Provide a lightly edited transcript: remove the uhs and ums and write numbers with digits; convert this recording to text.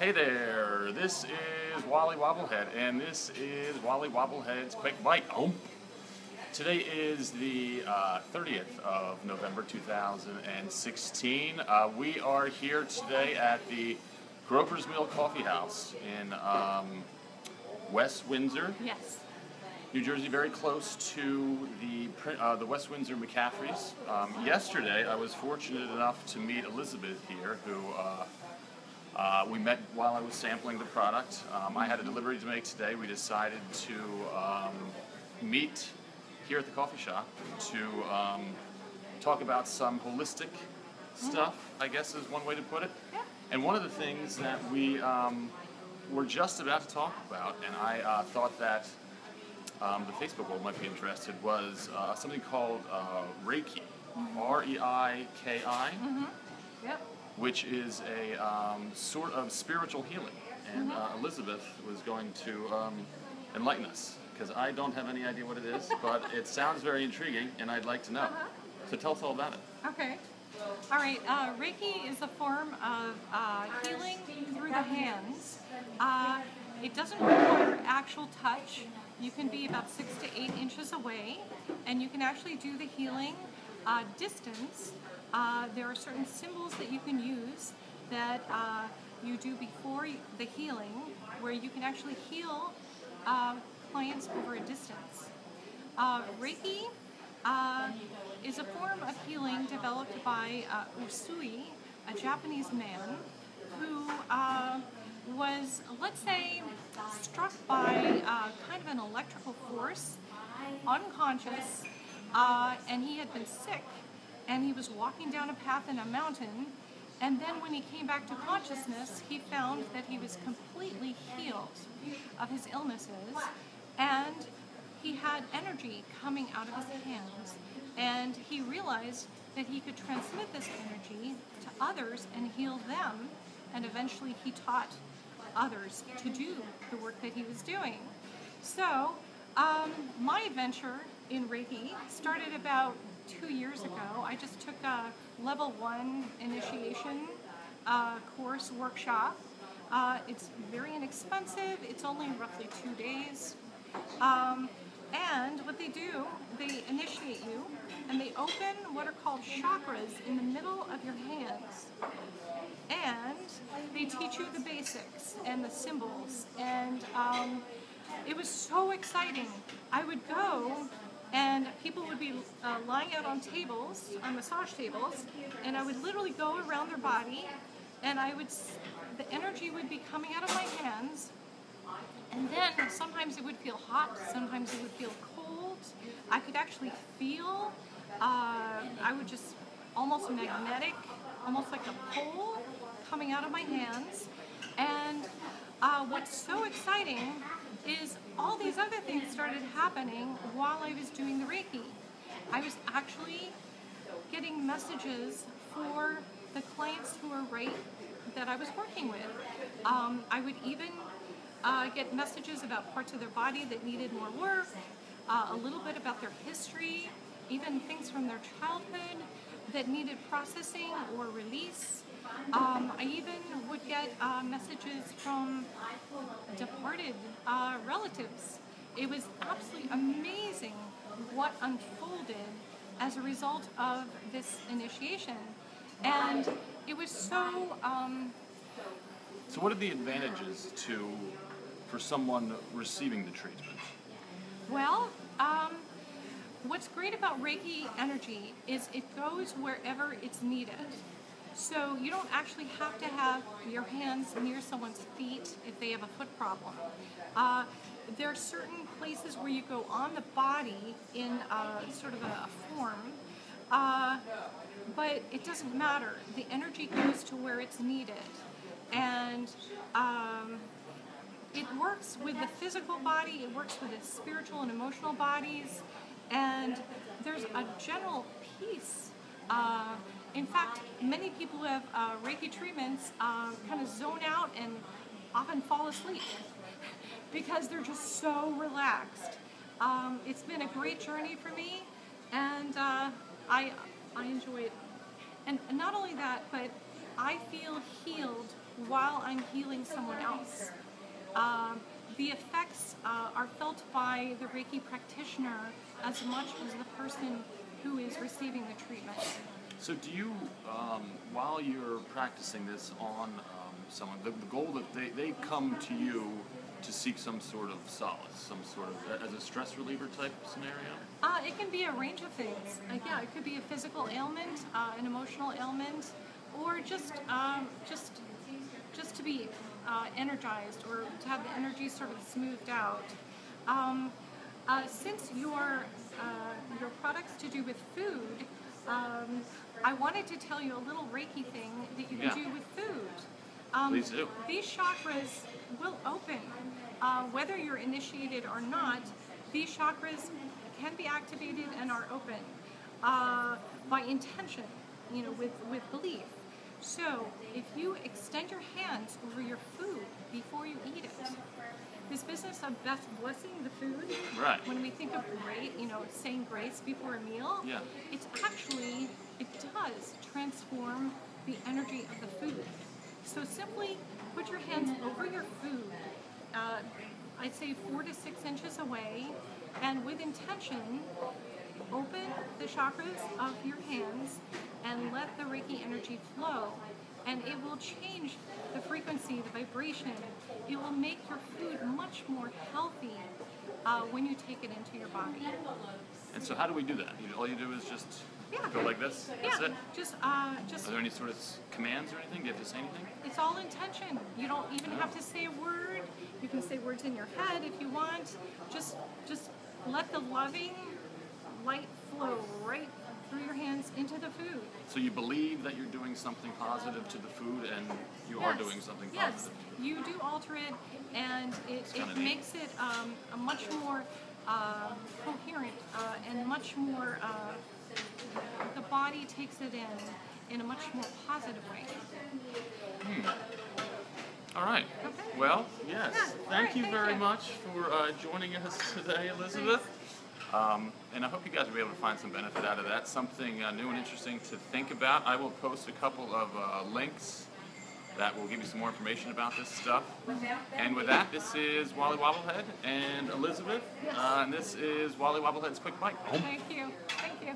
Hey there, this is Wally Wabowlhead, and this is Wally Wabowlhead's Quick Bite. Today is the 30th of November 2016. We are here today at the Grover's Mill Coffee House in West Windsor, yes, New Jersey, very close to the West Windsor McCaffreys. Yesterday, I was fortunate enough to meet Elizabeth here, who we met while I was sampling the product. I had a delivery to make today. We decided to meet here at the coffee shop to talk about some holistic stuff, I guess is one way to put it. yeah. And one of the things that we were just about to talk about, and I thought that the Facebook world might be interested, was something called Reiki, R-E-I-K-I, Yep. which is a sort of spiritual healing. And Elizabeth was going to enlighten us, because I don't have any idea what it is, but it sounds very intriguing, and I'd like to know. So tell us all about it. Okay. All right. Reiki is a form of healing through the hands. It doesn't require actual touch. You can be about 6 to 8 inches away, and you can actually do the healing distance. There are certain symbols that you can use that you do before the healing, where you can actually heal clients over a distance. Reiki is a form of healing developed by Usui, a Japanese man who was, let's say, struck by kind of an electrical force, unconscious, and he had been sick, and he was walking down a path in a mountain, and then when he came back to consciousness, he found that he was completely healed of his illnesses, and he had energy coming out of his hands, and he realized that he could transmit this energy to others and heal them, and eventually he taught others to do the work that he was doing. So my adventure in Reiki started about 2 years ago. I just took a level 1 initiation course workshop. It's very inexpensive. It's only roughly 2 days. And what they do, they initiate you, and they open what are called chakras in the middle of your hands. And they teach you the basics and the symbols. And it was so exciting. I would go, and people would be lying out on tables, on massage tables, and I would literally go around their body, and the energy would be coming out of my hands. And then sometimes it would feel hot, sometimes it would feel cold. I could actually feel, I would just almost magnetic, almost like a pole coming out of my hands. And what's so exciting is all these other things started happening while I was doing the Reiki. I was actually getting messages for the clients who were that I was working with. I would even get messages about parts of their body that needed more work, a little bit about their history, even things from their childhood that needed processing or release. I even would get messages from departed relatives. It was absolutely amazing what unfolded as a result of this initiation. And it was so... So what are the advantages for someone receiving the treatment? Well, what's great about Reiki energy is it goes wherever it's needed. So you don't actually have to have your hands near someone's feet if they have a foot problem. There are certain places where you go on the body in sort of a form, but it doesn't matter. The energy goes to where it's needed. And it works with the physical body, it works with the spiritual and emotional bodies, and there's a general peace. In fact, many people who have Reiki treatments kind of zone out and often fall asleep because they're just so relaxed. It's been a great journey for me, and I enjoy it. And not only that, but I feel healed while I'm healing someone else. The effects are felt by the Reiki practitioner as much as the person who is receiving the treatment. So do you, while you're practicing this on someone, the goal that they come to you to seek some sort of solace, some sort of, as a stress reliever type scenario? It can be a range of things. Yeah, it could be a physical ailment, an emotional ailment, or just to be energized or to have the energy sort of smoothed out. Since your product's to do with food, I wanted to tell you a little Reiki thing that you can do with food. Please do. These chakras will open. Whether you're initiated or not, these chakras can be activated and are open by intention, with belief. So if you extend your hands over your food before you eat it, this business of blessing the food, right. When we think of saying grace before a meal, it does transform the energy of the food. So simply put your hands over your food, I'd say 4 to 6 inches away, and with intention, open the chakras of your hands and let the Reiki energy flow, and it will change the frequency, the vibration. It will make your food much more healthy when you take it into your body. And so how do we do that? All you do is just go like this? That's it? Just Are there any sort of commands or anything? Do you have to say anything? It's all intention. You don't even have to say a word. You can say words in your head if you want. Just let the loving light flow right through your hands into the food. So you believe that you're doing something positive to the food, and you are doing something positive. Yes, you do alter it, and it makes it a much more coherent and much more, the body takes it in a much more positive way. All right. Okay. Well, yes. Thank you very you. much for joining us today, Elizabeth. And I hope you guys will be able to find some benefit out of that, something new and interesting to think about. I will post a couple of links that will give you some more information about this stuff. And with that, this is Wally Wabowlhead and Elizabeth, and this is Wally Wabowlhead's Quick Bite. Thank you. Thank you.